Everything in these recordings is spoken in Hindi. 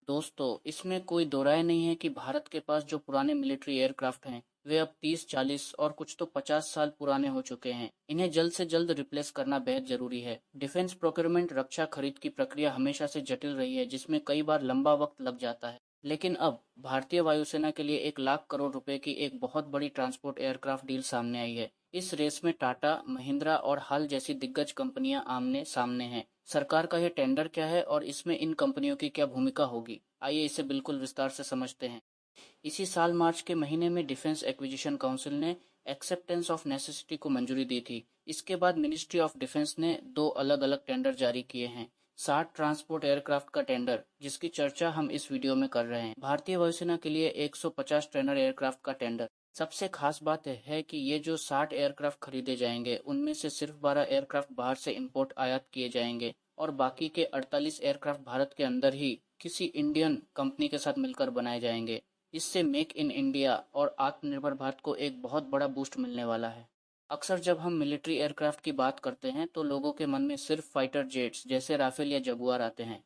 दोस्तों, इसमें कोई दो राय नहीं है कि भारत के पास जो पुराने मिलिट्री एयरक्राफ्ट हैं, वे अब 30-40 और कुछ तो 50 साल पुराने हो चुके हैं। इन्हें जल्द से जल्द रिप्लेस करना बेहद जरूरी है। डिफेंस प्रोक्योरमेंट रक्षा खरीद की प्रक्रिया हमेशा से जटिल रही है, जिसमें कई बार लंबा वक्त लग जाता है। लेकिन अब भारतीय वायुसेना के लिए 1 लाख करोड़ रुपए की एक बहुत बड़ी ट्रांसपोर्ट एयरक्राफ्ट डील सामने आई है। इस रेस में टाटा, महिंद्रा और हाल जैसी दिग्गज कंपनियां आमने सामने हैं। सरकार का यह टेंडर क्या है और इसमें इन कंपनियों की क्या भूमिका होगी, आइए इसे बिल्कुल विस्तार से समझते हैं। इसी साल मार्च के महीने में डिफेंस एक्विजिशन काउंसिल ने एक्सेप्टेंस ऑफ नेसेसिटी को मंजूरी दी थी। इसके बाद मिनिस्ट्री ऑफ डिफेंस ने दो अलग अलग टेंडर जारी किए हैं। 60 ट्रांसपोर्ट एयरक्राफ्ट का टेंडर, जिसकी चर्चा हम इस वीडियो में कर रहे हैं। भारतीय वायुसेना के लिए 150 ट्रेनर एयरक्राफ्ट का टेंडर। सबसे खास बात है कि ये जो 60 एयरक्राफ्ट खरीदे जाएंगे, उनमें से सिर्फ 12 एयरक्राफ्ट बाहर से इंपोर्ट आयात किए जाएंगे और बाकी के 48 एयरक्राफ्ट भारत के अंदर ही किसी इंडियन कंपनी के साथ मिलकर बनाए जाएंगे। इससे मेक इन इंडिया और आत्मनिर्भर भारत को एक बहुत बड़ा बूस्ट मिलने वाला है। अक्सर जब हम मिलिट्री एयरक्राफ्ट की बात करते हैं तो लोगों के मन में सिर्फ फाइटर जेट्स जैसे राफेल या जगुआर आते हैं।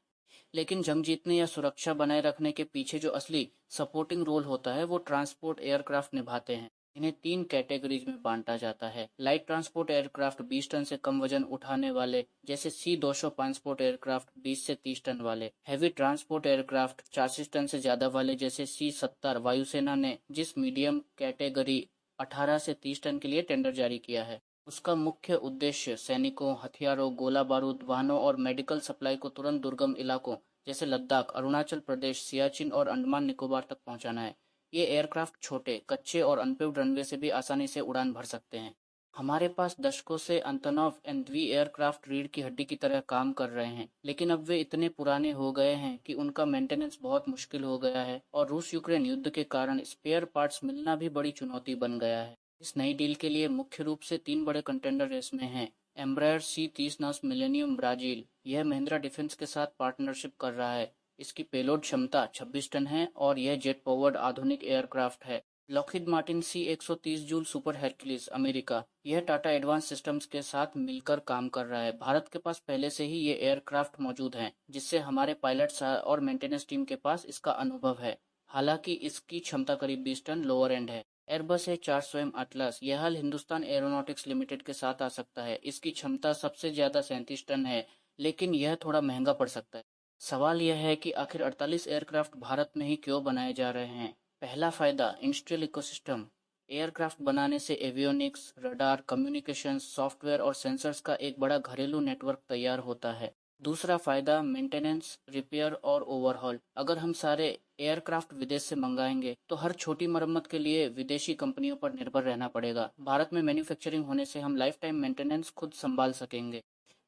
लेकिन जंग जीतने या सुरक्षा बनाए रखने के पीछे जो असली सपोर्टिंग रोल होता है, वो ट्रांसपोर्ट एयरक्राफ्ट निभाते हैं। इन्हें 3 कैटेगरीज में बांटा जाता है। लाइट ट्रांसपोर्ट एयरक्राफ्ट 20 टन से कम वजन उठाने वाले, जैसे C-200 ट्रांसपोर्ट एयरक्राफ्ट 20 से 30 टन वाले। हैवी ट्रांसपोर्ट एयरक्राफ्ट 40 टन से ज्यादा वाले, जैसे C-70। वायुसेना ने जिस मीडियम कैटेगरी 18 से 30 टन के लिए टेंडर जारी किया है, उसका मुख्य उद्देश्य सैनिकों, हथियारों, गोला बारूद, वाहनों और मेडिकल सप्लाई को तुरंत दुर्गम इलाकों जैसे लद्दाख, अरुणाचल प्रदेश, सियाचिन और अंडमान निकोबार तक पहुंचाना है। ये एयरक्राफ्ट छोटे, कच्चे और अनपेव्ड रनवे से भी आसानी से उड़ान भर सकते हैं। हमारे पास दशकों से अंतनॉव एनडवी एयरक्राफ्ट रीढ़ की हड्डी की तरह काम कर रहे हैं, लेकिन अब वे इतने पुराने हो गए हैं कि उनका मेंटेनेंस बहुत मुश्किल हो गया है और रूस यूक्रेन युद्ध के कारण स्पेयर पार्ट्स मिलना भी बड़ी चुनौती बन गया है। इस नई डील के लिए मुख्य रूप से 3 बड़े कंटेंडर रेस में हैं। एम्ब्रायर C-30 मिलेनियम ब्राजील, यह महिंद्रा डिफेंस के साथ पार्टनरशिप कर रहा है। इसकी पेलोड क्षमता 26 टन है और यह जेट पावर्ड आधुनिक एयरक्राफ्ट है। लॉकहीड मार्टिन C-130 जूल सुपर हेरक्यूलिस, अमेरिका, यह टाटा एडवांस सिस्टम्स के साथ मिलकर काम कर रहा है। भारत के पास पहले से ही ये एयरक्राफ्ट मौजूद हैं, जिससे हमारे पायलट्स और मेंटेनेंस टीम के पास इसका अनुभव है। हालांकि इसकी क्षमता करीब 20 टन लोअर एंड है। एयरबस A400M अटलस, यह हाल हिंदुस्तान एरोनॉटिक्स लिमिटेड के साथ आ सकता है। इसकी क्षमता सबसे ज्यादा 37 टन है, लेकिन यह थोड़ा महंगा पड़ सकता है। सवाल यह है कि आखिर 48 एयरक्राफ्ट भारत में ही क्यों बनाए जा रहे हैं। पहला फायदा, इंडस्ट्रियल इकोसिस्टम। एयरक्राफ्ट बनाने से एवियोनिक्स, रडार, कम्युनिकेशंस, सॉफ्टवेयर और सेंसर्स का एक बड़ा घरेलू नेटवर्क तैयार होता है। दूसरा फायदा, मेंटेनेंस, रिपेयर और ओवरहॉल। अगर हम सारे एयरक्राफ्ट विदेश से मंगाएंगे तो हर छोटी मरम्मत के लिए विदेशी कंपनियों पर निर्भर रहना पड़ेगा। भारत में मैन्युफैक्चरिंग होने से हम लाइफ टाइम मेंटेनेंस खुद संभाल सकेंगे।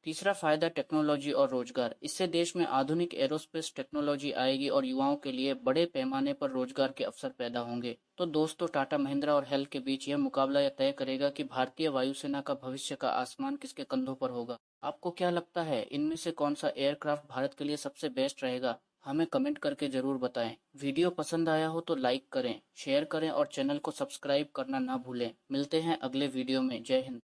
तीसरा फायदा, टेक्नोलॉजी और रोजगार। इससे देश में आधुनिक एरोस्पेस टेक्नोलॉजी आएगी और युवाओं के लिए बड़े पैमाने पर रोजगार के अवसर पैदा होंगे। तो दोस्तों, टाटा, महिंद्रा और हेल के बीच यह मुकाबला यह तय करेगा कि भारतीय वायुसेना का भविष्य का आसमान किसके कंधों पर होगा। आपको क्या लगता है, इनमें से कौन सा एयरक्राफ्ट भारत के लिए सबसे बेस्ट रहेगा? हमें कमेंट करके जरूर बताएं। वीडियो पसंद आया हो तो लाइक करें, शेयर करें और चैनल को सब्सक्राइब करना ना भूलें। मिलते हैं अगले वीडियो में। जय हिंद।